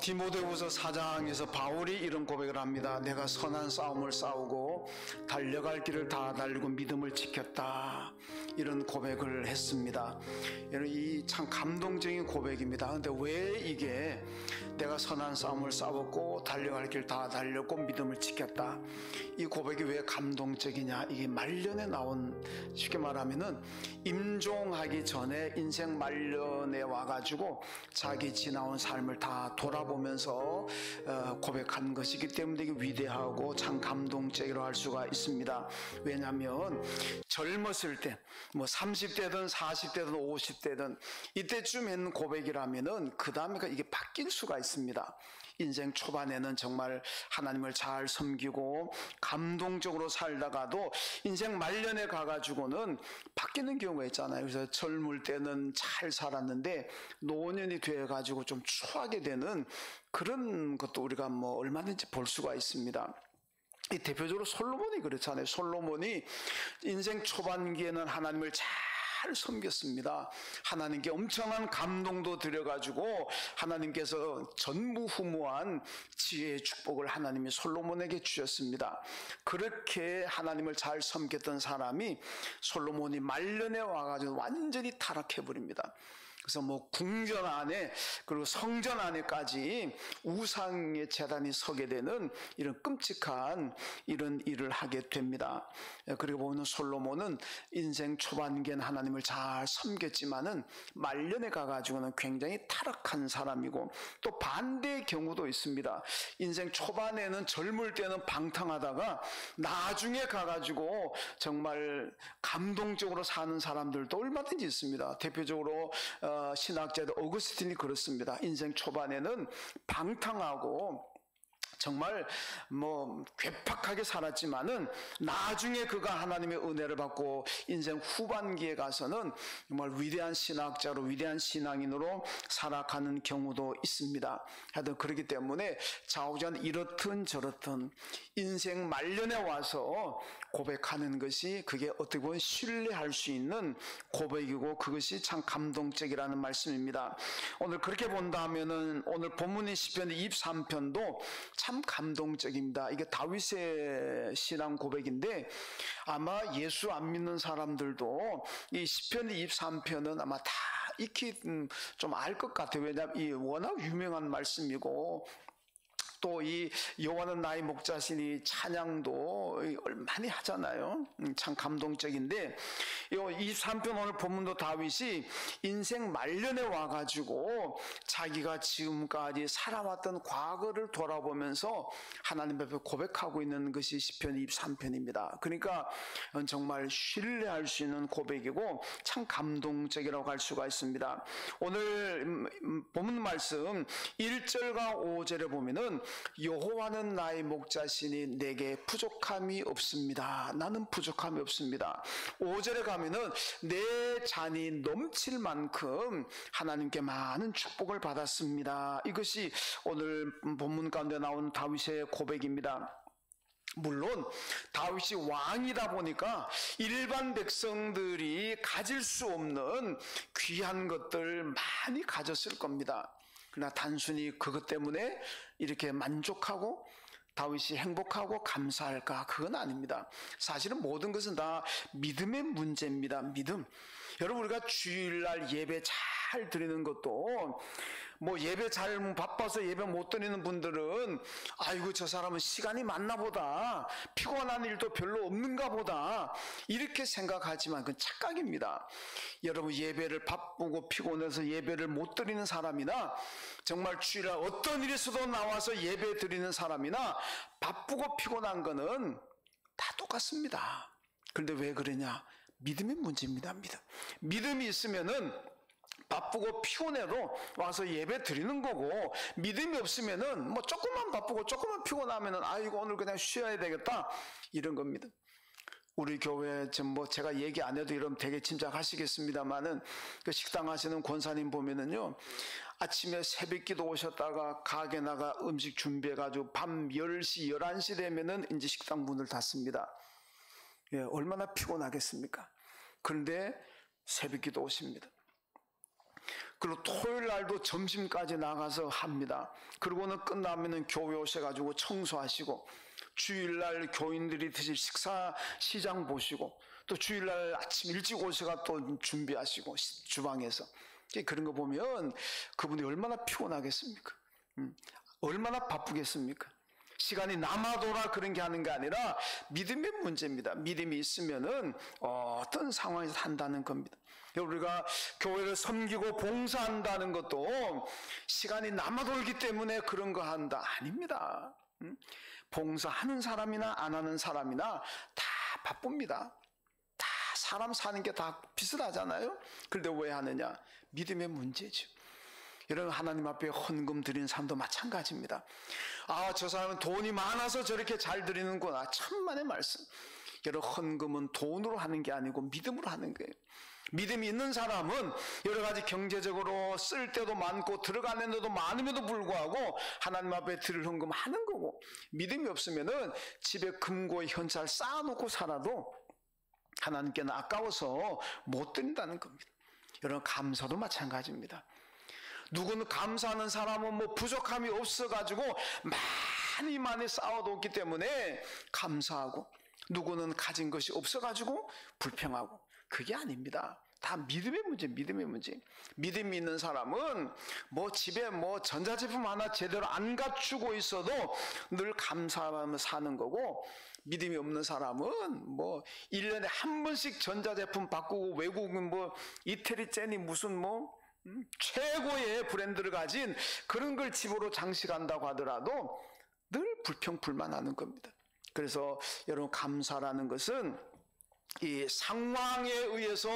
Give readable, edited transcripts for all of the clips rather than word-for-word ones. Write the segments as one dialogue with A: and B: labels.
A: 디모데후서 4장에서 바울이 이런 고백을 합니다. 내가 선한 싸움을 싸우고 달려갈 길을 다 달리고 믿음을 지켰다. 이런 고백을 했습니다. 이 참 감동적인 고백입니다. 근데 왜 이게 내가 선한 싸움을 싸웠고 달려갈 길 다 달렸고 믿음을 지켰다, 이 고백이 왜 감동적이냐? 이게 말년에 나온, 쉽게 말하면은 임종하기 전에 인생 말년에 와가지고 자기 지나온 삶을 다 돌아보면서 고백한 것이기 때문에 이게 위대하고 참 감동적이라고 할 수가 있습니다. 왜냐하면 젊었을 때, 뭐 30대든 40대든 50대든 이때쯤 했는 고백이라면은 그 다음에 이게 바뀔 수가 있습니다. 인생 초반에는 정말 하나님을 잘 섬기고 감동적으로 살다가도 인생 말년에 가가지고는 바뀌는 경우가 있잖아요. 그래서 젊을 때는 잘 살았는데 노년이 돼가지고 좀 추하게 되는 그런 것도 우리가 뭐 얼마든지 볼 수가 있습니다. 이 대표적으로 솔로몬이 그렇잖아요. 솔로몬이 인생 초반기에는 하나님을 잘 섬겼습니다. 하나님께 엄청난 감동도 드려가지고 하나님께서 전무후무한 지혜의 축복을 하나님이 솔로몬에게 주셨습니다. 그렇게 하나님을 잘 섬겼던 사람이 솔로몬이 말년에 와가지고 완전히 타락해버립니다. 그래서 뭐 궁전 안에 그리고 성전 안에까지 우상의 제단이 서게 되는 이런 끔찍한 이런 일을 하게 됩니다. 그리고 보면 솔로몬은 인생 초반기엔 하나님을 잘 섬겼지만은 말년에 가가지고는 굉장히 타락한 사람이고, 또 반대의 경우도 있습니다. 인생 초반에는 젊을 때는 방탕하다가 나중에 가가지고 정말 감동적으로 사는 사람들도 얼마든지 있습니다. 대표적으로 신학자들 어거스틴이 그렇습니다. 인생 초반에는 방탕하고 정말 뭐 괴팍하게 살았지만은 나중에 그가 하나님의 은혜를 받고 인생 후반기에 가서는 정말 위대한 신학자로 위대한 신앙인으로 살아가는 경우도 있습니다. 하여튼 그렇기 때문에 좌우전 이렇든 저렇든 인생 말년에 와서 고백하는 것이 그게 어떻게 보면 신뢰할 수 있는 고백이고 그것이 참 감동적이라는 말씀입니다. 오늘 그렇게 본다면은 오늘 본문인 시편 23편도 참 감동적입니다. 이게 다윗의 신앙 고백인데 아마 예수 안 믿는 사람들도 이 시편 23편은 아마 다 익히 좀 알 것 같아요. 왜냐하면 이 워낙 유명한 말씀이고, 또 이 여호와는 나의 목자시니 찬양도 많이 하잖아요. 참 감동적인데, 이 23편 오늘 본문도 다윗이 인생 말년에 와가지고 자기가 지금까지 살아왔던 과거를 돌아보면서 하나님 앞에 고백하고 있는 것이 시편 23편입니다. 그러니까 정말 신뢰할 수 있는 고백이고 참 감동적이라고 할 수가 있습니다. 오늘 본문 말씀 1절과 5절에 보면은 여호와는 나의 목자시니 내게 부족함이 없습니다. 나는 부족함이 없습니다. 5절에 가면은 내 잔이 넘칠 만큼 하나님께 많은 축복을 받았습니다. 이것이 오늘 본문 가운데 나온 다윗의 고백입니다. 물론 다윗이 왕이다 보니까 일반 백성들이 가질 수 없는 귀한 것들 많이 가졌을 겁니다. 그러나 단순히 그것 때문에 이렇게 만족하고 다윗이 행복하고 감사할까? 그건 아닙니다. 사실은 모든 것은 다 믿음의 문제입니다. 믿음. 여러분, 우리가 주일날 예배 잘 드리는 것도 뭐 예배 잘 바빠서 예배 못 드리는 분들은 아이고 저 사람은 시간이 많나 보다, 피곤한 일도 별로 없는가 보다, 이렇게 생각하지만 그건 착각입니다. 여러분, 예배를 바쁘고 피곤해서 예배를 못 드리는 사람이나 정말 주일날 어떤 일이 있어도 나와서 예배 드리는 사람이나 바쁘고 피곤한 거는 다 똑같습니다. 그런데 왜 그러냐? 믿음의 문제입니다. 믿음이 있으면은 바쁘고 피곤해도 와서 예배 드리는 거고, 믿음이 없으면은 뭐 조금만 바쁘고 조금만 피곤하면은 아이고 오늘 그냥 쉬어야 되겠다, 이런 겁니다. 우리 교회 뭐 제가 얘기 안 해도 이러면 되게 짐작하시겠습니다만은 그 식당 하시는 권사님 보면은요, 아침에 새벽기도 오셨다가 가게 나가 음식 준비해가지고 밤 10시 11시 되면은 이제 식당 문을 닫습니다. 예, 얼마나 피곤하겠습니까? 그런데 새벽기도 오십니다. 그리고 토요일 날도 점심까지 나가서 합니다. 그러고는 끝나면은 교회 오셔가지고 청소하시고, 주일날 교인들이 드실 식사 시장 보시고, 또 주일날 아침 일찍 오셔가 또 준비하시고 주방에서 그런 거 보면 그분이 얼마나 피곤하겠습니까? 얼마나 바쁘겠습니까? 시간이 남아도라 그런 게 하는 게 아니라 믿음의 문제입니다. 믿음이 있으면은 어떤 상황에서 한다는 겁니다. 우리가 교회를 섬기고 봉사한다는 것도 시간이 남아돌기 때문에 그런 거 한다 아닙니다. 봉사하는 사람이나 안 하는 사람이나 다 바쁩니다. 다 사람 사는 게 다 비슷하잖아요. 그런데 왜 하느냐? 믿음의 문제죠. 이런 하나님 앞에 헌금 드리는 사람도 마찬가지입니다. 아, 저 사람은 돈이 많아서 저렇게 잘 드리는구나. 천만의 말씀. 여러분, 헌금은 돈으로 하는 게 아니고 믿음으로 하는 거예요. 믿음이 있는 사람은 여러 가지 경제적으로 쓸 때도 많고 들어가는 데도 많음에도 불구하고 하나님 앞에 드릴 헌금 하는 거고, 믿음이 없으면은 집에 금고 현찰 쌓아놓고 살아도 하나님께는 아까워서 못 드린다는 겁니다. 여러분, 감사도 마찬가지입니다. 누구는 감사하는 사람은 뭐 부족함이 없어가지고 많이 쌓아뒀기 때문에 감사하고, 누구는 가진 것이 없어가지고 불평하고, 그게 아닙니다. 다 믿음의 문제, 믿음의 문제. 믿음이 있는 사람은 뭐 집에 뭐 전자제품 하나 제대로 안 갖추고 있어도 늘 감사하며 사는 거고, 믿음이 없는 사람은 뭐 1년에 한 번씩 전자제품 바꾸고, 외국은 뭐 이태리 째니 무슨 뭐 최고의 브랜드를 가진 그런 걸 집으로 장식한다고 하더라도 늘 불평불만하는 겁니다. 그래서 여러분, 감사라는 것은 이 상황에 의해서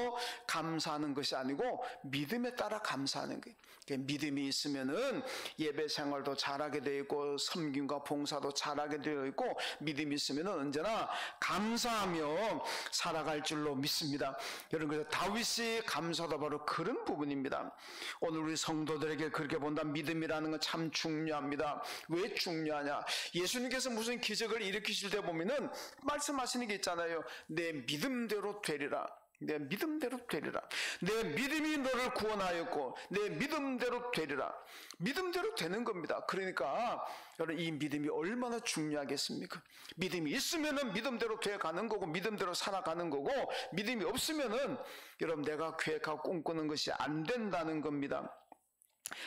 A: 감사하는 것이 아니고 믿음에 따라 감사하는 거예요. 믿음이 있으면은 예배 생활도 잘하게 되어 있고, 섬김과 봉사도 잘하게 되어 있고, 믿음이 있으면은 언제나 감사하며 살아갈 줄로 믿습니다. 여러분, 그래서 다윗이 감사도 바로 그런 부분입니다. 오늘 우리 성도들에게 그렇게 본다. 믿음이라는 건 참 중요합니다. 왜 중요하냐? 예수님께서 무슨 기적을 일으키실 때 보면은 말씀하시는 게 있잖아요. 내 믿음대로 되리라. 내 믿음대로 되리라. 내 믿음이 너를 구원하였고 내 믿음대로 되리라. 믿음대로 되는 겁니다. 그러니까 여러분, 이 믿음이 얼마나 중요하겠습니까? 믿음이 있으면은 믿음대로 되어가는 거고, 믿음대로 살아가는 거고, 믿음이 없으면은 여러분, 내가 계획하고 꿈꾸는 것이 안 된다는 겁니다.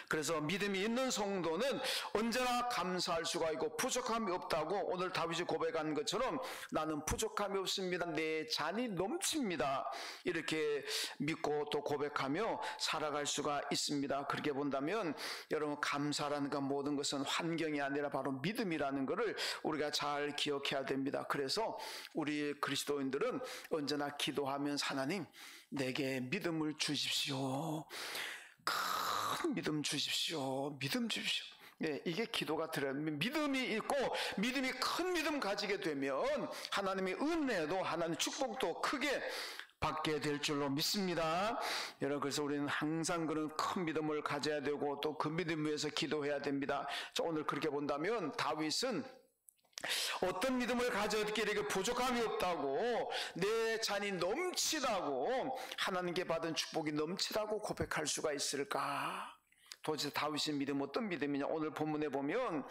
A: 그래서 믿음이 있는 성도는 언제나 감사할 수가 있고 부족함이 없다고, 오늘 다윗이 고백한 것처럼 나는 부족함이 없습니다. 내 잔이 넘칩니다. 이렇게 믿고 또 고백하며 살아갈 수가 있습니다. 그렇게 본다면 여러분, 감사라는 건 모든 것은 환경이 아니라 바로 믿음이라는 것을 우리가 잘 기억해야 됩니다. 그래서 우리 그리스도인들은 언제나 기도하면서 하나님, 내게 믿음을 주십시오. 큰 믿음 주십시오. 믿음 주십시오. 네, 이게 기도가 들어요. 믿음이 있고 믿음이 큰 믿음 가지게 되면 하나님의 은혜도, 하나님의 축복도 크게 받게 될 줄로 믿습니다. 여러분, 그래서 우리는 항상 그런 큰 믿음을 가져야 되고 또 그 믿음 위해서 기도해야 됩니다. 자, 오늘 그렇게 본다면 다윗은 어떤 믿음을 가졌기에 부족함이 없다고, 내 잔이 넘치다고, 하나님께 받은 축복이 넘치다고 고백할 수가 있을까? 도대체 다윗의 믿음 어떤 믿음이냐? 오늘 본문에 보면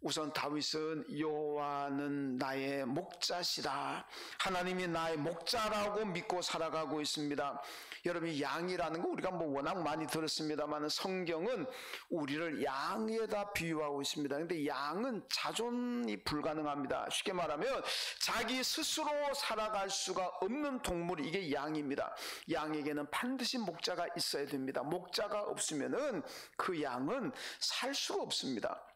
A: 우선 다윗은 여호와는 나의 목자시다, 하나님이 나의 목자라고 믿고 살아가고 있습니다. 여러분, 양이라는 거 우리가 뭐 워낙 많이 들었습니다만 성경은 우리를 양에다 비유하고 있습니다. 근데 양은 자존이 불가능합니다. 쉽게 말하면 자기 스스로 살아갈 수가 없는 동물이 이게 양입니다. 양에게는 반드시 목자가 있어야 됩니다. 목자가 없으면은 그 양은 살 수가 없습니다.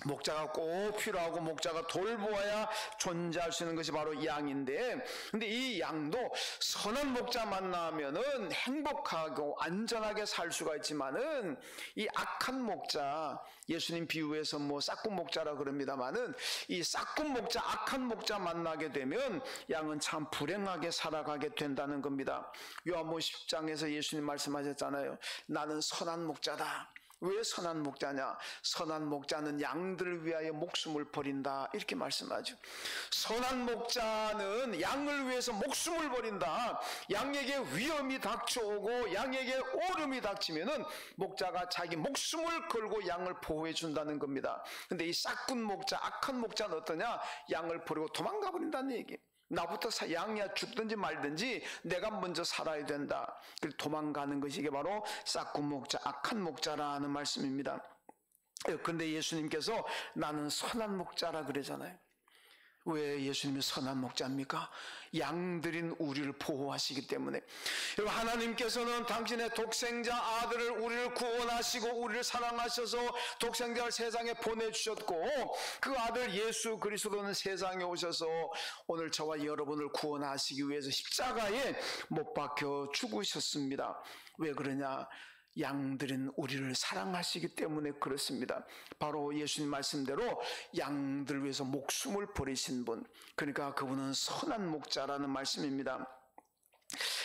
A: 목자가 꼭 필요하고 목자가 돌보아야 존재할 수 있는 것이 바로 양인데, 근데 이 양도 선한 목자 만나면은 행복하고 안전하게 살 수가 있지만은 이 악한 목자, 예수님 비유에서 뭐 싹군 목자라 그럽니다만은 이 싹군 목자, 악한 목자 만나게 되면 양은 참 불행하게 살아가게 된다는 겁니다. 요한복음 10장에서 예수님 말씀하셨잖아요. 나는 선한 목자다. 왜 선한 목자냐? 선한 목자는 양들을 위하여 목숨을 버린다, 이렇게 말씀하죠. 선한 목자는 양을 위해서 목숨을 버린다. 양에게 위험이 닥쳐오고 양에게 오름이 닥치면은 목자가 자기 목숨을 걸고 양을 보호해 준다는 겁니다. 근데 이 싹군 목자, 악한 목자는 어떠냐? 양을 버리고 도망가 버린다는 얘기. 나부터 양이야 죽든지 말든지 내가 먼저 살아야 된다. 그래서 도망가는 것이 이게 바로 싹군 목자, 악한 목자라는 말씀입니다. 그런데 예수님께서 나는 선한 목자라 그러잖아요. 왜 예수님이 선한 목자입니까? 양들인 우리를 보호하시기 때문에. 여러분, 하나님께서는 당신의 독생자 아들을 우리를 구원하시고 우리를 사랑하셔서 독생자를 세상에 보내주셨고, 그 아들 예수 그리스도는 세상에 오셔서 오늘 저와 여러분을 구원하시기 위해서 십자가에 못 박혀 죽으셨습니다. 왜 그러냐? 양들은 우리를 사랑하시기 때문에 그렇습니다. 바로 예수님 말씀대로 양들 위해서 목숨을 버리신 분, 그러니까 그분은 선한 목자라는 말씀입니다.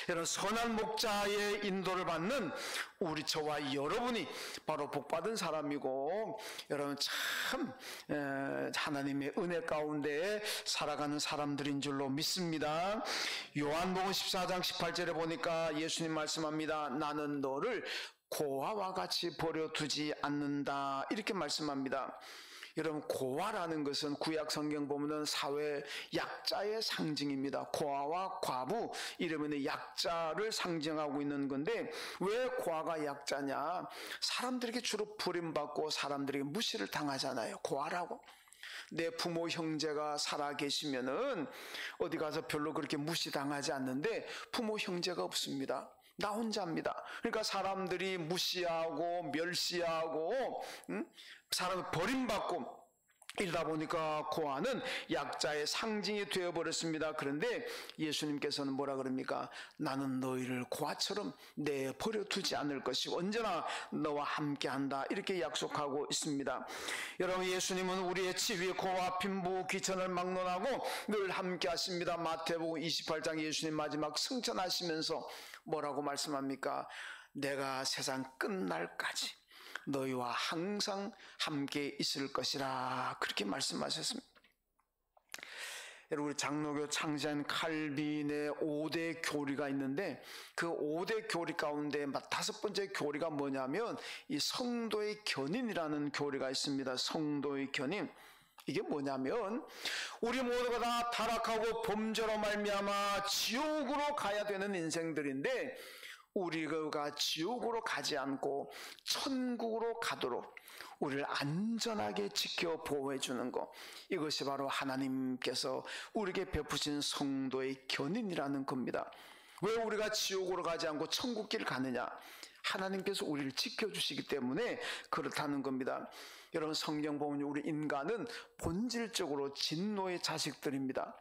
A: 여러분, 선한 목자의 인도를 받는 우리 저와 여러분이 바로 복받은 사람이고, 여러분 참 하나님의 은혜 가운데 살아가는 사람들인 줄로 믿습니다. 요한복음 14장 18절에 보니까 예수님 말씀합니다. 나는 너를 고아와 같이 버려두지 않는다, 이렇게 말씀합니다. 여러분, 고아라는 것은 구약 성경 보면은 사회 약자의 상징입니다. 고아와 과부 이러면 약자를 상징하고 있는 건데, 왜 고아가 약자냐? 사람들에게 주로 버림받고 사람들에게 무시를 당하잖아요. 고아라고. 내 부모 형제가 살아 계시면은 어디 가서 별로 그렇게 무시당하지 않는데 부모 형제가 없습니다. 나 혼자입니다. 그러니까 사람들이 무시하고 멸시하고 사람을 버림받고 이러다 보니까 고아는 약자의 상징이 되어버렸습니다. 그런데 예수님께서는 뭐라 그럽니까? 나는 너희를 고아처럼 내버려두지 않을 것이고 언제나 너와 함께한다, 이렇게 약속하고 있습니다. 여러분, 예수님은 우리의 치위, 고아, 빈부, 귀천을 막론하고 늘 함께하십니다. 마태복음 28장 예수님 마지막 승천하시면서 뭐라고 말씀합니까? 내가 세상 끝날까지 너희와 항상 함께 있을 것이라, 그렇게 말씀하셨습니다. 여러분, 우리 장로교 창시한 칼빈의 5대 교리가 있는데 그 5대 교리 가운데 5번째 교리가 뭐냐면 이 성도의 견인이라는 교리가 있습니다. 성도의 견인. 이게 뭐냐면 우리 모두가 다 타락하고 범죄로 말미암아 지옥으로 가야 되는 인생들인데, 우리가 지옥으로 가지 않고 천국으로 가도록 우리를 안전하게 지켜 보호해 주는 것, 이것이 바로 하나님께서 우리에게 베푸신 성도의 견인이라는 겁니다. 왜 우리가 지옥으로 가지 않고 천국길을 가느냐? 하나님께서 우리를 지켜주시기 때문에 그렇다는 겁니다. 여러분, 성경 보면 우리 인간은 본질적으로 진노의 자식들입니다.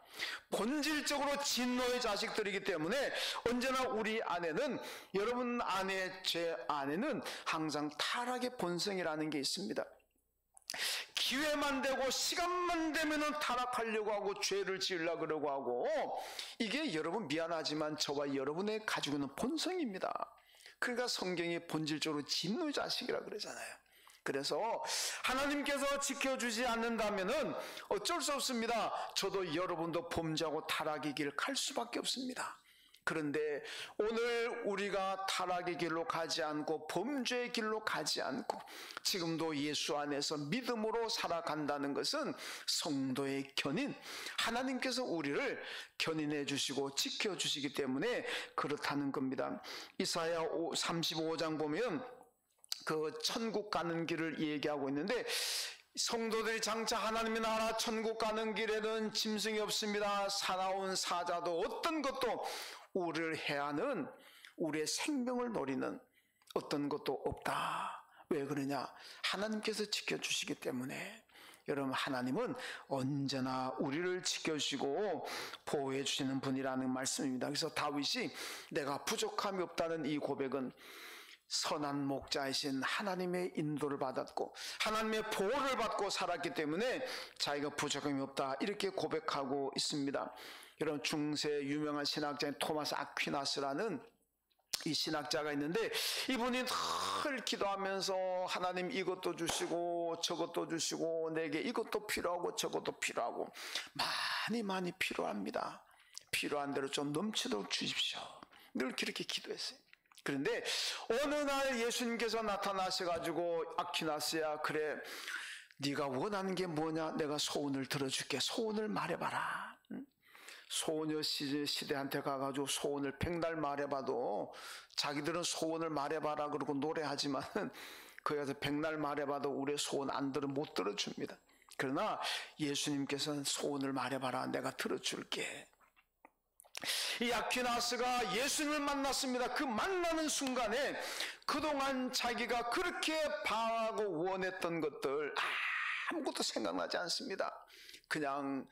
A: 본질적으로 진노의 자식들이기 때문에 언제나 우리 안에는, 여러분 안에, 제 안에는 항상 타락의 본성이라는 게 있습니다. 기회만 되고 시간만 되면은 타락하려고 하고 죄를 지으려고 그러고 하고, 이게 여러분 미안하지만 저와 여러분의 가지고 있는 본성입니다. 그러니까 성경이 본질적으로 진노의 자식이라 그러잖아요. 그래서 하나님께서 지켜주지 않는다면은 어쩔 수 없습니다. 저도 여러분도 범죄하고 타락의 길 갈 수밖에 없습니다. 그런데 오늘 우리가 타락의 길로 가지 않고 범죄의 길로 가지 않고 지금도 예수 안에서 믿음으로 살아간다는 것은 성도의 견인, 하나님께서 우리를 견인해 주시고 지켜주시기 때문에 그렇다는 겁니다. 이사야 35장 보면 그 천국 가는 길을 얘기하고 있는데, 성도들이 장차 하나님의 나라 천국 가는 길에는 짐승이 없습니다. 사나운 사자도 어떤 것도 우리를 해하는, 우리의 생명을 노리는 어떤 것도 없다. 왜 그러냐? 하나님께서 지켜주시기 때문에. 여러분, 하나님은 언제나 우리를 지켜주시고 보호해 주시는 분이라는 말씀입니다. 그래서 다윗이 내가 부족함이 없다는 이 고백은 선한 목자이신 하나님의 인도를 받았고 하나님의 보호를 받고 살았기 때문에 자기가 부족함이 없다, 이렇게 고백하고 있습니다. 여러분, 중세 유명한 신학자인 토마스 아퀴나스라는 이 신학자가 있는데 이분이 늘 기도하면서 하나님 이것도 주시고 저것도 주시고 내게 이것도 필요하고 저것도 필요하고 많이 필요합니다. 필요한 대로 좀 넘치도록 주십시오. 늘 그렇게 기도했어요. 그런데 어느 날 예수님께서 나타나셔가지고 아퀴나스야, 그래 네가 원하는 게 뭐냐? 내가 소원을 들어줄게. 소원을 말해봐라. 소녀 시대한테 가가지고 소원을 백날 말해봐도, 자기들은 소원을 말해봐라 그러고 노래하지만 거기 가서 백날 말해봐도 우리의 소원 안 못 들어줍니다. 그러나 예수님께서는 소원을 말해봐라, 내가 들어줄게. 이 아퀴나스가 예수님을 만났습니다. 그 만나는 순간에 그동안 자기가 그렇게 바라고 원했던 것들 아무것도 생각나지 않습니다. 그냥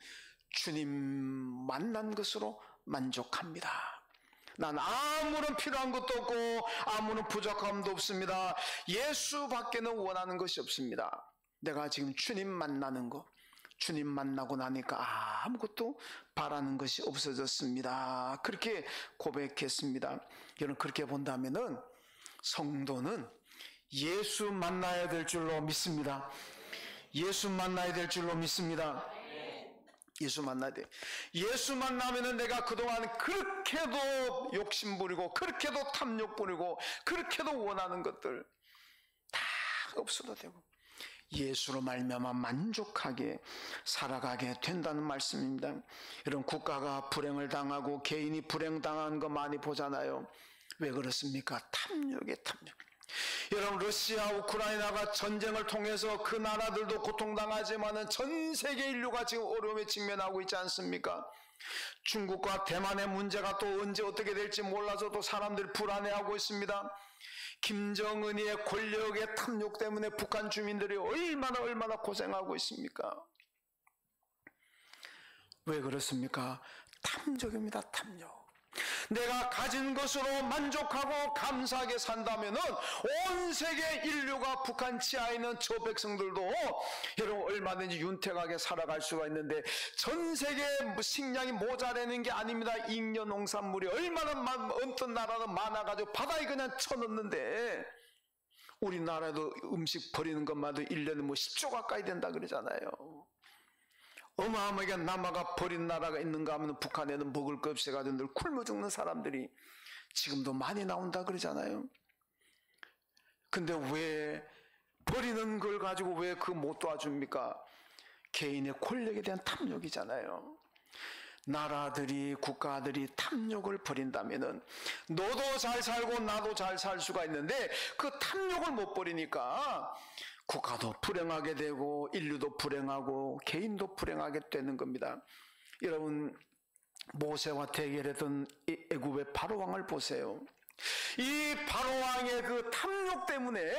A: 주님 만난 것으로 만족합니다. 난 아무런 필요한 것도 없고 아무런 부족함도 없습니다. 예수밖에는 원하는 것이 없습니다. 내가 지금 주님 만나는 거, 주님 만나고 나니까 아무것도 바라는 것이 없어졌습니다. 그렇게 고백했습니다. 여러분, 그렇게 본다면은 성도는 예수 만나야 될 줄로 믿습니다. 예수 만나야 될 줄로 믿습니다. 예수 만나야 돼. 예수 만나면은 내가 그동안 그렇게도 욕심 부리고 그렇게도 탐욕 부리고 그렇게도 원하는 것들 다 없어도 되고 예수로 말미암아 만족하게 살아가게 된다는 말씀입니다. 이런 국가가 불행을 당하고 개인이 불행당한 거 많이 보잖아요. 왜 그렇습니까? 탐욕에 탐욕. 여러분, 러시아 우크라이나가 전쟁을 통해서 그 나라들도 고통당하지만은 전 세계 인류가 지금 어려움에 직면하고 있지 않습니까? 중국과 대만의 문제가 또 언제 어떻게 될지 몰라서 또 사람들이 불안해하고 있습니다. 김정은이의 권력의 탐욕 때문에 북한 주민들이 얼마나 고생하고 있습니까? 왜 그렇습니까? 탐욕입니다. 탐욕. 내가 가진 것으로 만족하고 감사하게 산다면은 온 세계 인류가 북한 치하에 있는 저 백성들도 여러분 얼마든지 윤택하게 살아갈 수가 있는데, 전 세계 식량이 모자라는 게 아닙니다. 잉여 농산물이 얼마나 어떤 나라는 많아가지고 바다에 그냥 쳐넣는데, 우리나라도 음식 버리는 것마다 1년에 10조 가까이 된다 그러잖아요. 어마어마하게 남아가 버린 나라가 있는가 하면 북한에는 먹을 것 없어가지고 늘 굶어 죽는 사람들이 지금도 많이 나온다 그러잖아요. 근데 왜 버리는 걸 가지고 왜 그 못 도와줍니까? 개인의 권력에 대한 탐욕이잖아요. 나라들이, 국가들이 탐욕을 버린다면은 너도 잘 살고 나도 잘 살 수가 있는데, 그 탐욕을 못 버리니까 국가도 불행하게 되고 인류도 불행하고 개인도 불행하게 되는 겁니다. 여러분, 모세와 대결했던 애굽의 바로왕을 보세요. 이 바로왕의 그 탐욕 때문에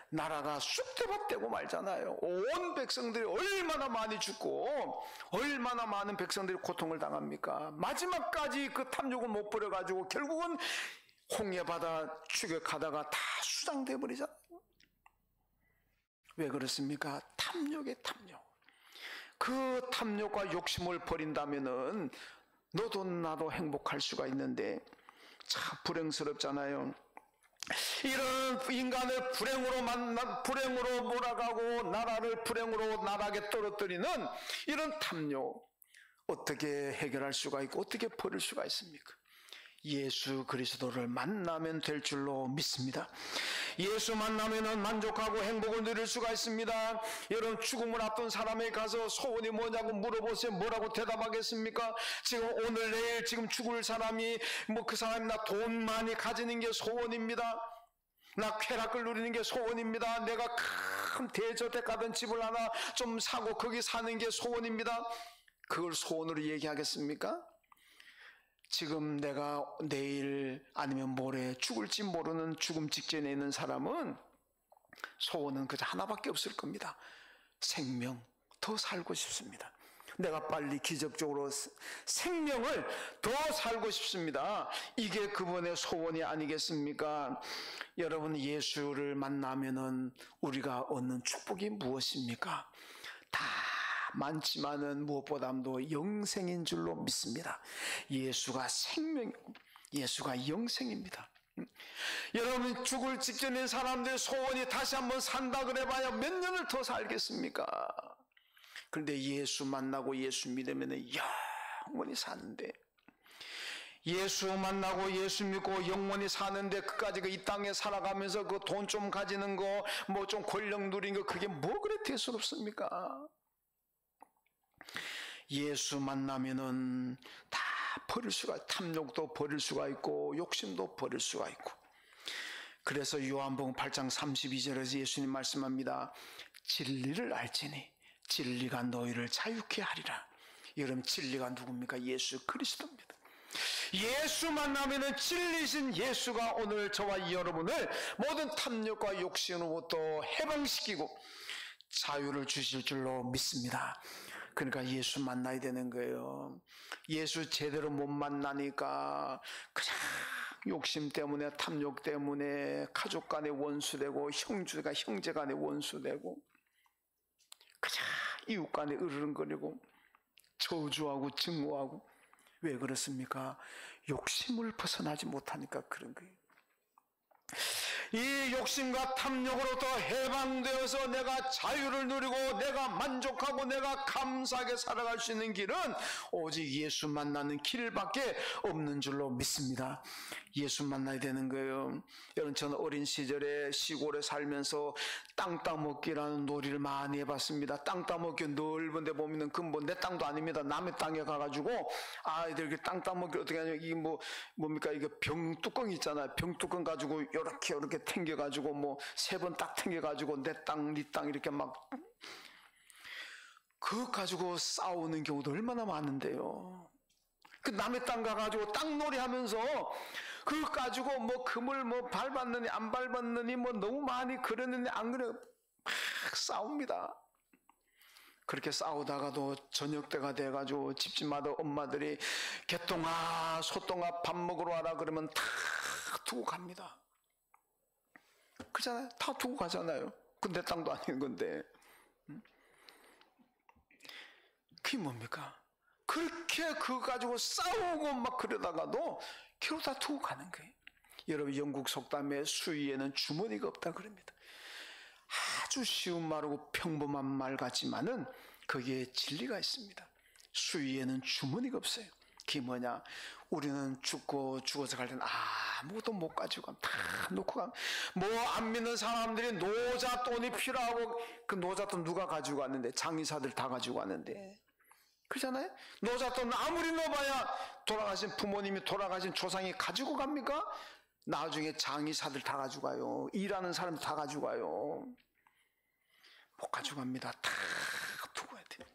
A: 나라가 쑥대밭되고 말잖아요. 온 백성들이 얼마나 많이 죽고 얼마나 많은 백성들이 고통을 당합니까? 마지막까지 그 탐욕을 못 버려가지고 결국은 홍해바다 추격하다가 다 수장돼 버리잖아요. 왜 그렇습니까? 탐욕의 탐욕. 그 탐욕과 욕심을 버린다면은 너도 나도 행복할 수가 있는데 참 불행스럽잖아요. 이런 인간을 불행으로 몰아가고 나라를 불행으로 나락에 떨어뜨리는 이런 탐욕, 어떻게 해결할 수가 있고 어떻게 버릴 수가 있습니까? 예수 그리스도를 만나면 될 줄로 믿습니다. 예수 만나면 만족하고 행복을 누릴 수가 있습니다. 여러분, 죽음을 앞둔 사람에게 가서 소원이 뭐냐고 물어보세요. 뭐라고 대답하겠습니까? 지금 오늘 내일 지금 죽을 사람이 그 사람이 나 돈 많이 가지는 게 소원입니다. 나 쾌락을 누리는 게 소원입니다. 내가 큰 대저택 가던 집을 하나 좀 사고 거기 사는 게 소원입니다. 그걸 소원으로 얘기하겠습니까? 지금 내가 내일 아니면 모레 죽을지 모르는 죽음 직전에 있는 사람은 소원은 그저 하나밖에 없을 겁니다. 생명, 더 살고 싶습니다. 내가 빨리 기적적으로 생명을 더 살고 싶습니다. 이게 그분의 소원이 아니겠습니까? 여러분, 예수를 만나면은 우리가 얻는 축복이 무엇입니까? 다 많지만은 무엇보다도 영생인 줄로 믿습니다. 예수가 생명이고 예수가 영생입니다. 여러분, 죽을 직전인 사람들의 소원이 다시 한번 산다 그래봐야 몇 년을 더 살겠습니까? 그런데 예수 만나고 예수 믿으면 영원히 사는데, 예수 만나고 예수 믿고 영원히 사는데 그까지 이 땅에 살아가면서 그 돈 좀 가지는 거, 뭐 좀 권력 누리는 거, 그게 뭐 그래 대수롭습니까? 예수 만나면은 다 버릴 수가, 탐욕도 버릴 수가 있고 욕심도 버릴 수가 있고. 그래서 요한복음 8장 32절에서 예수님 말씀합니다. 진리를 알지니 진리가 너희를 자유케 하리라. 여러분, 진리가 누굽니까? 예수 그리스도입니다. 예수 만나면은 진리신 예수가 오늘 저와 여러분을 모든 탐욕과 욕심으로부터 해방시키고 자유를 주실 줄로 믿습니다. 그러니까 예수 만나야 되는 거예요. 예수 제대로 못 만나니까 그냥 욕심 때문에, 탐욕 때문에 가족 간에 원수되고, 형제가 형제 간에 원수되고, 그냥 이웃 간에 으르렁거리고 저주하고 증오하고. 왜 그렇습니까? 욕심을 벗어나지 못하니까 그런 거예요. 이 욕심과 탐욕으로부터 해방되어서 내가 자유를 누리고 내가 만족하고 내가 감사하게 살아갈 수 있는 길은 오직 예수 만나는 길밖에 없는 줄로 믿습니다. 예수 만나야 되는 거예요. 여러분, 저는 어린 시절에 시골에 살면서 땅 따먹기라는 놀이를 많이 해봤습니다. 땅 따먹기 넓은 데 보면은 그 뭐 내 땅도 아닙니다. 남의 땅에 가가지고 아이들 땅 따먹기 어떻게 하냐, 이게 뭡니까, 이거 병뚜껑 있잖아요. 병뚜껑 가지고 요렇게 탱겨가지고 뭐 3번 딱 탱겨가지고 내 땅, 네 땅 이렇게 막 그거 가지고 싸우는 경우도 얼마나 많은데요. 그 남의 땅 가가지고 땅놀이 하면서 그거 가지고 뭐 금을 뭐 밟았느니 안 밟았느니 뭐 너무 많이 그랬느니 안 그래, 막 싸웁니다. 그렇게 싸우다가도 저녁 때가 돼가지고 집집마다 엄마들이 개똥아 소똥아 밥 먹으러 와라 그러면 다 두고 갑니다. 그렇잖아요. 다 두고 가잖아요. 그 내 땅도 아닌 건데. 그게 뭡니까? 그렇게 그거 가지고 싸우고 막 그러다가도 결국 다 두고 가는 거예요. 여러분, 영국 속담에 수위에는 주머니가 없다 그럽니다. 아주 쉬운 말하고 평범한 말 같지만은 거기에 진리가 있습니다. 수위에는 주머니가 없어요. 그게 뭐냐? 우리는 죽어서 갈 때는 아무것도 못 가지고 가면 다 놓고 가면, 뭐 안 믿는 사람들이 노잣돈이 필요하고 그 노잣돈 누가 가지고 갔는데? 장의사들 다 가지고 갔는데. 그렇잖아요? 노잣돈 아무리 넣어봐야 돌아가신 부모님이, 돌아가신 조상이 가지고 갑니까? 나중에 장의사들 다 가지고 가요. 일하는 사람 다 가지고 가요. 못 가지고 갑니다. 다 두고 가야 돼요.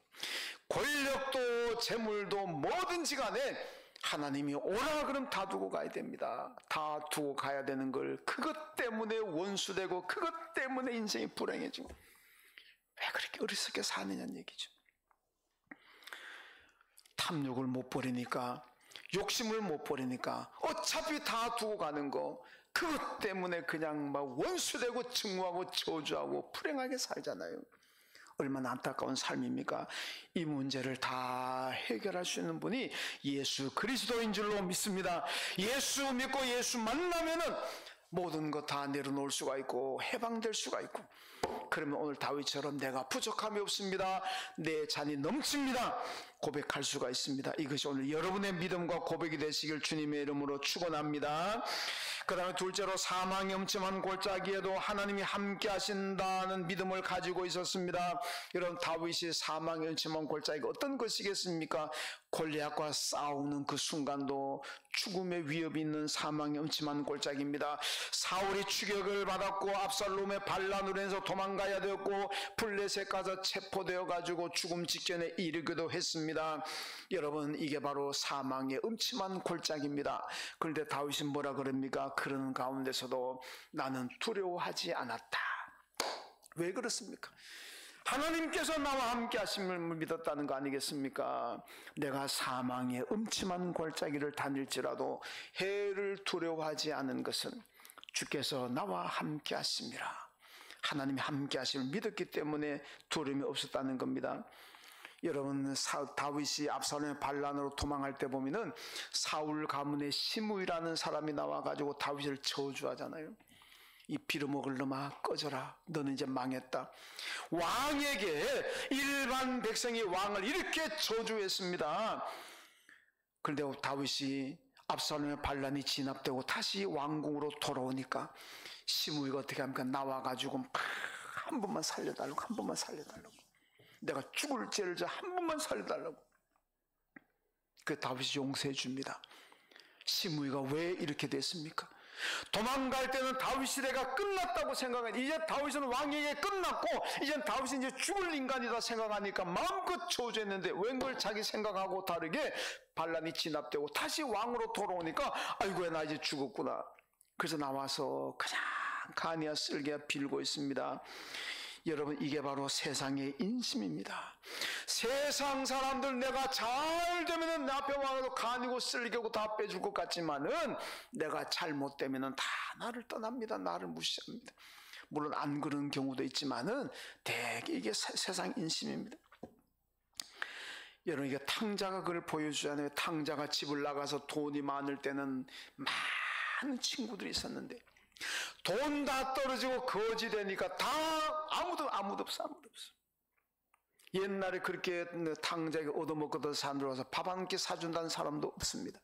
A: 권력도 재물도 뭐든지 간에 하나님이 오라 그럼 다 두고 가야 됩니다. 다 두고 가야 되는 걸, 그것 때문에 원수되고 그것 때문에 인생이 불행해지고 왜 그렇게 어리석게 사느냐는 얘기죠. 탐욕을 못 버리니까, 욕심을 못 버리니까 어차피 다 두고 가는 거, 그것 때문에 그냥 막 원수되고 증오하고 저주하고 불행하게 살잖아요. 얼마나 안타까운 삶입니까? 이 문제를 다 해결할 수 있는 분이 예수 그리스도인 줄로 믿습니다. 예수 믿고 예수 만나면은 모든 것 다 내려놓을 수가 있고 해방될 수가 있고, 그러면 오늘 다윗처럼 내가 부족함이 없습니다, 내 잔이 넘칩니다 고백할 수가 있습니다. 이것이 오늘 여러분의 믿음과 고백이 되시길 주님의 이름으로 축원합니다. 그 다음에 둘째로, 사망의 음침한 골짜기에도 하나님이 함께 하신다는 믿음을 가지고 있었습니다. 여러분, 다윗이 사망의 음침한 골짜기가 어떤 것이겠습니까? 골리앗과 싸우는 그 순간도 죽음의 위협이 있는 사망의 음침한 골짜기입니다. 사울이 추격을 받았고 압살롬의 반란으로 해서 도망가야 되었고 블레셋 가서 체포되어 가지고 죽음 직전에 이르기도 했습니다. 여러분, 이게 바로 사망의 음침한 골짜기입니다. 그런데 다윗은 뭐라 그럽니까? 그런 가운데서도 나는 두려워하지 않았다. 왜 그렇습니까? 하나님께서 나와 함께 하심을 믿었다는 거 아니겠습니까? 내가 사망의 음침한 골짜기를 다닐지라도 해를 두려워하지 않은 것은 주께서 나와 함께 하심이라. 하나님이 함께 하심을 믿었기 때문에 두려움이 없었다는 겁니다. 여러분, 다윗이 압살롬의 반란으로 도망할 때 보면은 사울 가문의 시므이라는 사람이 나와가지고 다윗을 저주하잖아요. 이 빌어먹을 놈아 꺼져라, 너는 이제 망했다. 왕에게, 일반 백성이 왕을 이렇게 저주했습니다. 그런데 다윗이 압살롬의 반란이 진압되고 다시 왕궁으로 돌아오니까 시므이가 어떻게 합니까? 나와가지고 한 번만 살려달라고, 한 번만 살려달라고, 내가 죽을 죄를 져 한 번만 살려달라고. 그 다윗이 용서해 줍니다. 시므이가 왜 이렇게 됐습니까? 도망갈 때는 다윗 시대가 끝났다고 생각하니, 이제 다윗은 왕에게 끝났고 이제 다윗은 이제 죽을 인간이다 생각하니까 마음껏 저주했는데, 웬걸 자기 생각하고 다르게 반란이 진압되고 다시 왕으로 돌아오니까 아이고 나 이제 죽었구나. 그래서 나와서 그냥 간이야 쓸개야 빌고 있습니다. 여러분, 이게 바로 세상의 인심입니다. 세상 사람들 내가 잘 되면은 내 앞에 와서 간이고 쓸개고 다 빼줄 것 같지만은 내가 잘못되면은 다 나를 떠납니다. 나를 무시합니다. 물론 안 그런 경우도 있지만은 대개 이게 세상 인심입니다. 여러분, 이게 탕자가 그걸 보여주잖아요. 탕자가 집을 나가서 돈이 많을 때는 많은 친구들이 있었는데 돈 다 떨어지고 거지 되니까 다 아무도 없어. 옛날에 그렇게 탕자에게 얻어먹거든 사람들 와서 밥 한 끼 사준다는 사람도 없습니다.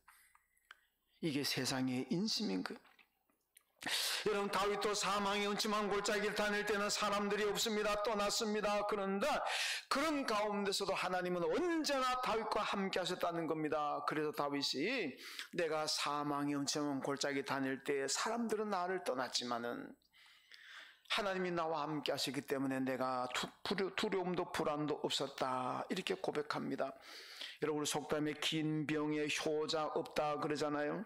A: 이게 세상의 인심인 거예요. 여러분, 다윗도 사망의 음침한 골짜기를 다닐 때는 사람들이 없습니다. 떠났습니다. 그런데 그런 가운데서도 하나님은 언제나 다윗과 함께 하셨다는 겁니다. 그래서 다윗이 내가 사망의 음침한 골짜기 다닐 때 사람들은 나를 떠났지만은 하나님이 나와 함께 하시기 때문에 내가 두려움도 불안도 없었다, 이렇게 고백합니다. 여러분, 우리 속담에 긴 병에 효자 없다 그러잖아요.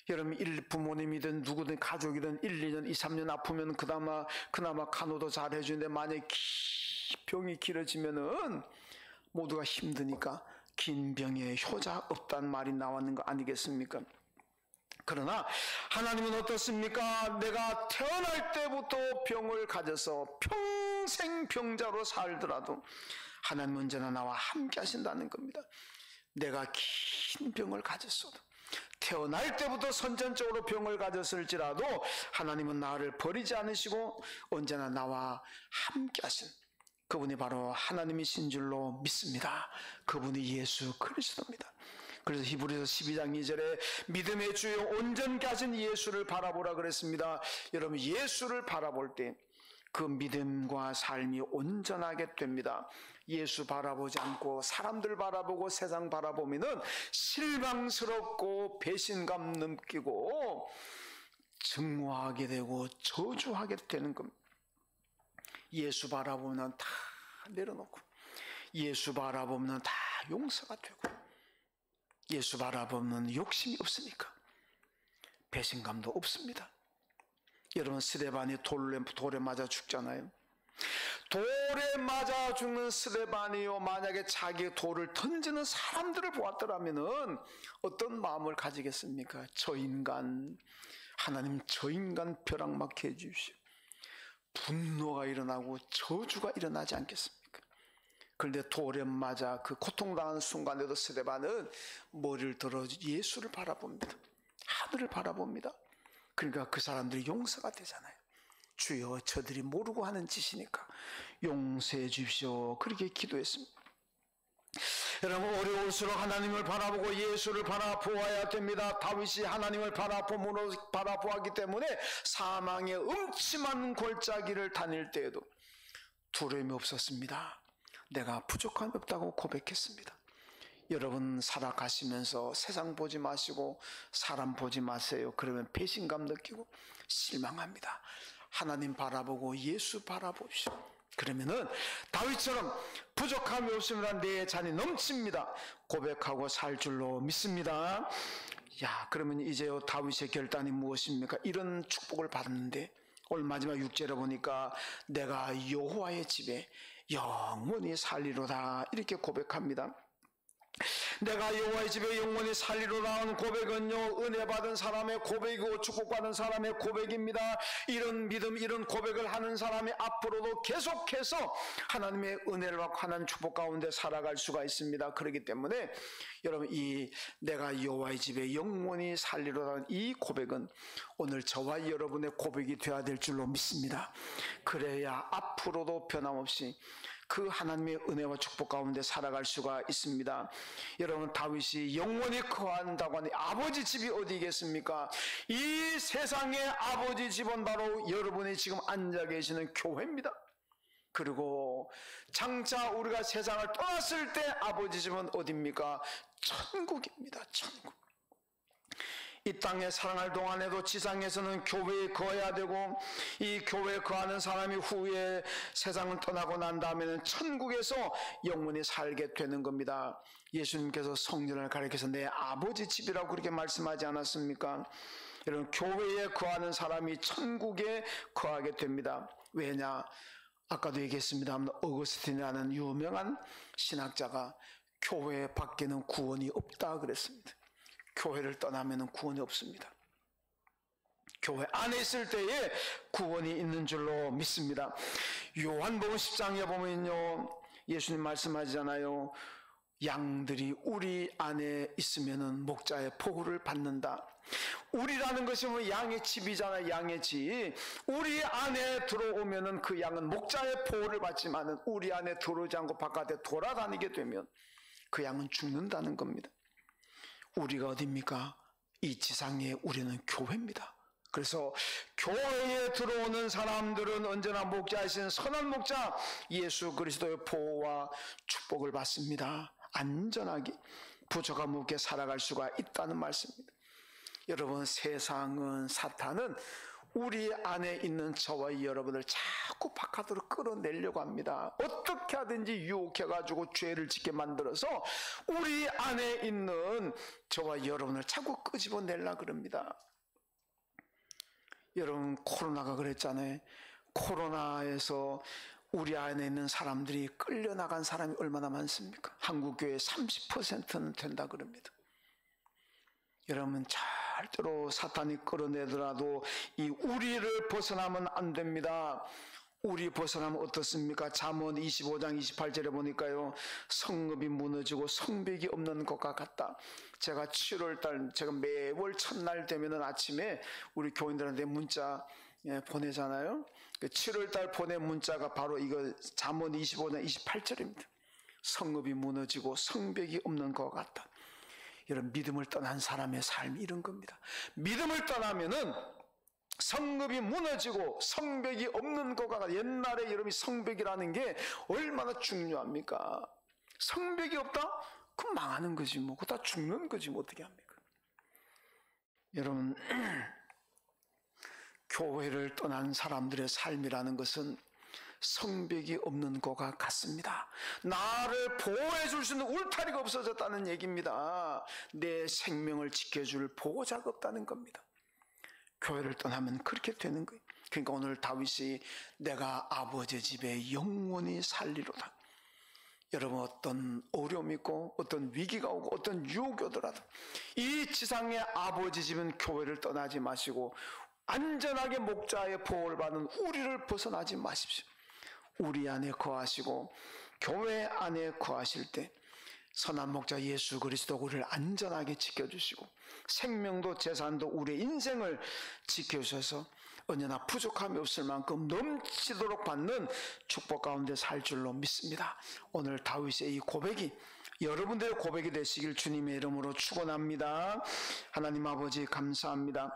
A: 여러분, 부모님이든 누구든 가족이든 1, 2년, 2, 3년 아프면 그나마 간호도 잘 해주는데 만약에 병이 길어지면은 모두가 힘드니까 긴 병에 효자 없다는 말이 나왔는 거 아니겠습니까? 그러나 하나님은 어떻습니까? 내가 태어날 때부터 병을 가져서 평생 병자로 살더라도 하나님은 언제나 나와 함께 하신다는 겁니다. 내가 긴 병을 가졌어도, 태어날 때부터 선천적으로 병을 가졌을지라도 하나님은 나를 버리지 않으시고 언제나 나와 함께 하신 그분이 바로 하나님이신 줄로 믿습니다. 그분이 예수 그리스도입니다. 그래서 히브리서 12장 2절에 믿음의 주요 온전케 하신 예수를 바라보라 그랬습니다. 여러분, 예수를 바라볼 때 그 믿음과 삶이 온전하게 됩니다. 예수 바라보지 않고 사람들 바라보고 세상 바라보면은 실망스럽고 배신감 느끼고 증오하게 되고 저주하게 되는 겁니다. 예수 바라보면 다 내려놓고, 예수 바라보면 다 용서가 되고, 예수 바라보면 욕심이 없으니까 배신감도 없습니다. 여러분, 스데반이 돌에 맞아 죽잖아요. 돌에 맞아 죽는 스데반이요, 만약에 자기 돌을 던지는 사람들을 보았더라면은 어떤 마음을 가지겠습니까? 저 인간, 하나님 저 인간 벼락 맞게 해주십시오. 분노가 일어나고 저주가 일어나지 않겠습니까? 그런데 돌에 맞아 그 고통당하는 순간에도 스데반은 머리를 들어 예수를 바라봅니다. 하늘을 바라봅니다. 그러니까 그 사람들이 용서가 되잖아요. 주여, 저들이 모르고 하는 짓이니까 용서해 주십시오. 그렇게 기도했습니다. 여러분, 어려울수록 하나님을 바라보고 예수를 바라보아야 됩니다. 다윗이 하나님을 바라보았기 때문에 사망의 음침한 골짜기를 다닐 때에도 두려움이 없었습니다. 내가 부족함이 없다고 고백했습니다. 여러분, 살아가시면서 세상 보지 마시고 사람 보지 마세요. 그러면 배신감 느끼고 실망합니다. 하나님 바라보고 예수 바라보십시오. 그러면은 다윗처럼 부족함이 없습니다. 내 잔이 넘칩니다. 고백하고 살 줄로 믿습니다. 그러면 이제 다윗의 결단이 무엇입니까? 이런 축복을 받았는데 오늘 마지막 6절에 보니까 내가 여호와의 집에 영원히 살리로다, 이렇게 고백합니다. 내가 여호와의 집에 영원히 살리로라 하는 고백은요, 은혜 받은 사람의 고백이고 축복받은 사람의 고백입니다. 이런 믿음, 이런 고백을 하는 사람이 앞으로도 계속해서 하나님의 은혜를 받고 하나님 축복 가운데 살아갈 수가 있습니다. 그렇기 때문에 여러분, 이 내가 여호와의 집에 영원히 살리로라 하는 이 고백은 오늘 저와 여러분의 고백이 되어야 될 줄로 믿습니다. 그래야 앞으로도 변함없이 그 하나님의 은혜와 축복 가운데 살아갈 수가 있습니다. 여러분, 다윗이 영원히 거한다고 하는 아버지 집이 어디겠습니까? 이 세상의 아버지 집은 바로 여러분이 지금 앉아 계시는 교회입니다. 그리고 장차 우리가 세상을 떠났을 때 아버지 집은 어디입니까? 천국입니다. 천국. 이 땅에 살아갈 동안에도 지상에서는 교회에 거해야 되고, 이 교회에 거하는 사람이 후에 세상을 떠나고 난 다음에는 천국에서 영원히 살게 되는 겁니다. 예수님께서 성전을 가리켜서 내 아버지 집이라고 그렇게 말씀하지 않았습니까? 여러분, 교회에 거하는 사람이 천국에 거하게 됩니다. 왜냐? 아까도 얘기했습니다만 어거스틴이라는 유명한 신학자가 교회 밖에는 구원이 없다 그랬습니다. 교회를 떠나면 구원이 없습니다. 교회 안에 있을 때에 구원이 있는 줄로 믿습니다. 요한복음 10장에 보면요, 예수님 말씀하시잖아요. 양들이 우리 안에 있으면 목자의 보호를 받는다. 우리라는 것이 뭐 양의 집이잖아요. 양의 집. 우리 안에 들어오면 그 양은 목자의 보호를 받지만 우리 안에 들어오지 않고 바깥에 돌아다니게 되면 그 양은 죽는다는 겁니다. 우리가 어디입니까? 이 지상에 우리는 교회입니다. 그래서 교회에 들어오는 사람들은 언제나 목자이신 선한 목자 예수 그리스도의 보호와 축복을 받습니다. 안전하게 부족함 없게 살아갈 수가 있다는 말씀입니다. 여러분, 세상은, 사탄은 우리 안에 있는 저와 여러분을 자꾸 바깥으로 끌어내려고 합니다. 어떻게 하든지 유혹해가지고 죄를 짓게 만들어서 우리 안에 있는 저와 여러분을 자꾸 끄집어내려고 그럽니다. 여러분, 코로나가 그랬잖아요. 코로나에서 우리 안에 있는 사람들이 끌려나간 사람이 얼마나 많습니까? 한국교회 30%는 된다 그럽니다. 여러분, 절대로 사탄이 끌어내더라도 이 우리를 벗어나면 안 됩니다. 우리 벗어나면 어떻습니까? 잠언 25장 28절에 보니까요, 성읍이 무너지고 성벽이 없는 것과 같다. 제가 7월달, 제가 매월 첫날 되면은 아침에 우리 교인들한테 문자 보내잖아요. 7월달 보낸 문자가 바로 이거 잠언 25장 28절입니다. 성읍이 무너지고 성벽이 없는 것 같다. 이런 믿음을 떠난 사람의 삶이 이런 겁니다. 믿음을 떠나면은 성읍이 무너지고 성벽이 없는 것과 같다. 옛날에 여러분이 성벽이라는 게 얼마나 중요합니까? 성벽이 없다? 그럼 망하는 거지 뭐. 그거 다 죽는 거지 뭐. 어떻게 합니까? 여러분, 교회를 떠난 사람들의 삶이라는 것은 성벽이 없는 것과 같습니다. 나를 보호해 줄 수 있는 울타리가 없어졌다는 얘기입니다. 내 생명을 지켜줄 보호자가 없다는 겁니다. 교회를 떠나면 그렇게 되는 거예요. 그러니까 오늘 다윗이 내가 아버지 집에 영원히 살리로다. 여러분, 어떤 어려움이 있고 어떤 위기가 오고 어떤 유혹이 오더라도 이 지상의 아버지 집은 교회를 떠나지 마시고 안전하게 목자의 보호를 받는 우리를 벗어나지 마십시오. 우리 안에 거하시고 교회 안에 거하실 때 선한 목자 예수 그리스도가 우리를 안전하게 지켜주시고 생명도 재산도 우리의 인생을 지켜주셔서 언제나 부족함이 없을 만큼 넘치도록 받는 축복 가운데 살 줄로 믿습니다. 오늘 다윗의 이 고백이 여러분들의 고백이 되시길 주님의 이름으로 축원합니다. 하나님 아버지 감사합니다.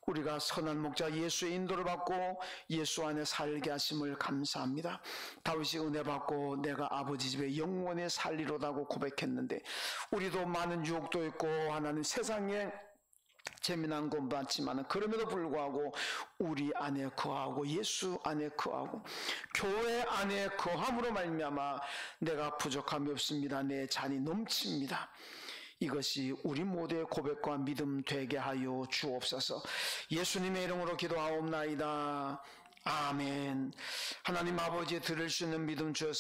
A: 우리가 선한 목자 예수의 인도를 받고 예수 안에 살게 하심을 감사합니다. 다윗이 은혜 받고 내가 아버지 집에 영원히 살리로다고 고백했는데 우리도 많은 유혹도 있고 하나님 세상에 재미난 것 많지만 그럼에도 불구하고 우리 안에 거하고 예수 안에 거하고 교회 안에 거함으로 말미암아 내가 부족함이 없습니다. 내 잔이 넘칩니다. 이것이 우리 모두의 고백과 믿음 되게 하여 주옵소서. 예수님의 이름으로 기도하옵나이다. 아멘. 하나님 아버지 들을 수 있는 믿음 주셔서